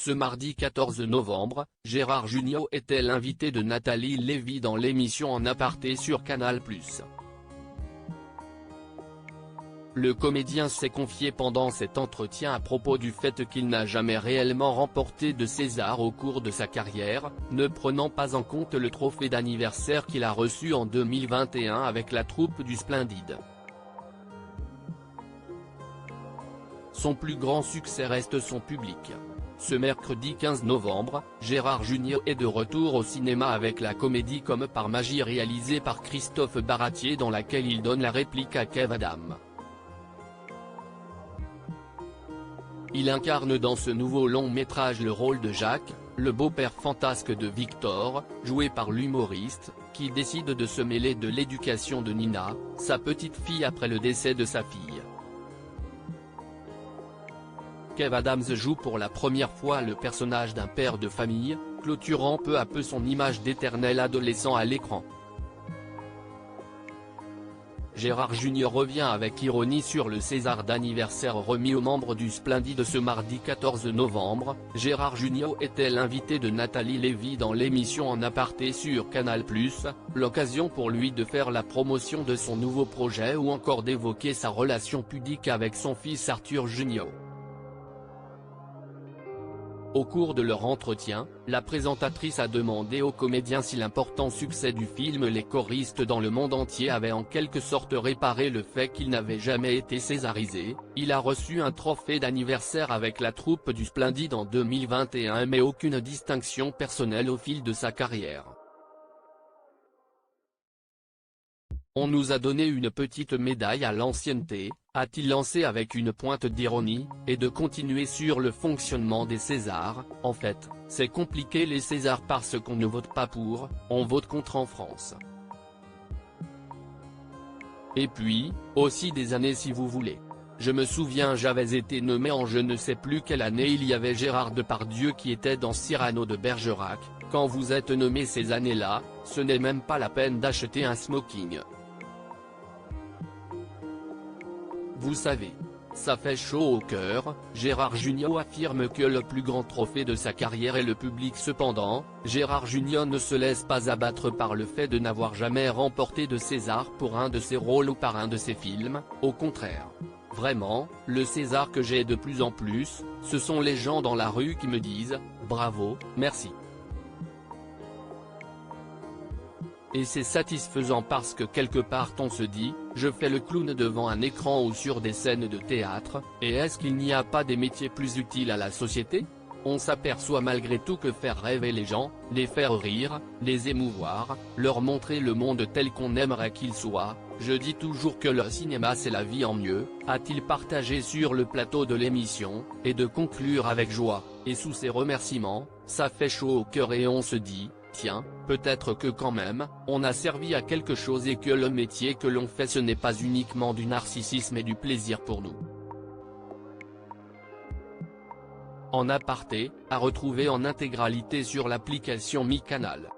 Ce mardi 14 novembre, Gérard Jugnot était l'invité de Nathalie Lévy dans l'émission En aparté sur Canal+. Le comédien s'est confié pendant cet entretien à propos du fait qu'il n'a jamais réellement remporté de César au cours de sa carrière, ne prenant pas en compte le trophée d'anniversaire qu'il a reçu en 2021 avec la troupe du Splendide. Son plus grand succès reste son public. Ce mercredi 15 novembre, Gérard Jugnot est de retour au cinéma avec la comédie Comme par magie réalisée par Christophe Baratier dans laquelle il donne la réplique à Kev Adams. Il incarne dans ce nouveau long métrage le rôle de Jacques, le beau-père fantasque de Victor, joué par l'humoriste, qui décide de se mêler de l'éducation de Nina, sa petite fille après le décès de sa fille. Kev Adams joue pour la première fois le personnage d'un père de famille, clôturant peu à peu son image d'éternel adolescent à l'écran. Gérard Jugnot revient avec ironie sur le César d'anniversaire remis aux membres du Splendide ce mardi 14 novembre. Gérard Jugnot était l'invité de Nathalie Lévy dans l'émission En aparté sur Canal+, l'occasion pour lui de faire la promotion de son nouveau projet ou encore d'évoquer sa relation pudique avec son fils Arthur Jugnot. Au cours de leur entretien, la présentatrice a demandé au comédien si l'important succès du film Les choristes dans le monde entier avait en quelque sorte réparé le fait qu'il n'avait jamais été césarisé. Il a reçu un trophée d'anniversaire avec la troupe du Splendide en 2021 mais aucune distinction personnelle au fil de sa carrière. On nous a donné une petite médaille à l'ancienneté, a-t-il lancé avec une pointe d'ironie, et de continuer sur le fonctionnement des Césars. En fait, c'est compliqué les Césars parce qu'on ne vote pas pour, on vote contre en France. Et puis, aussi des années si vous voulez. Je me souviens j'avais été nommé en je ne sais plus quelle année il y avait Gérard Depardieu qui était dans Cyrano de Bergerac. Quand vous êtes nommé ces années-là, ce n'est même pas la peine d'acheter un smoking. Vous savez, ça fait chaud au cœur. Gérard Jugnot affirme que le plus grand trophée de sa carrière est le public. Cependant, Gérard Jugnot ne se laisse pas abattre par le fait de n'avoir jamais remporté de César pour un de ses rôles ou par un de ses films, au contraire. Vraiment, le César que j'ai de plus en plus, ce sont les gens dans la rue qui me disent « Bravo, merci ». Et c'est satisfaisant parce que quelque part on se dit, je fais le clown devant un écran ou sur des scènes de théâtre, et est-ce qu'il n'y a pas des métiers plus utiles à la société? On s'aperçoit malgré tout que faire rêver les gens, les faire rire, les émouvoir, leur montrer le monde tel qu'on aimerait qu'il soit, je dis toujours que le cinéma c'est la vie en mieux, a-t-il partagé sur le plateau de l'émission, et de conclure avec joie, et sous ses remerciements, ça fait chaud au cœur et on se dit, tiens, peut-être que quand même, on a servi à quelque chose et que le métier que l'on fait ce n'est pas uniquement du narcissisme et du plaisir pour nous. En aparté, à retrouver en intégralité sur l'application Mi Canal.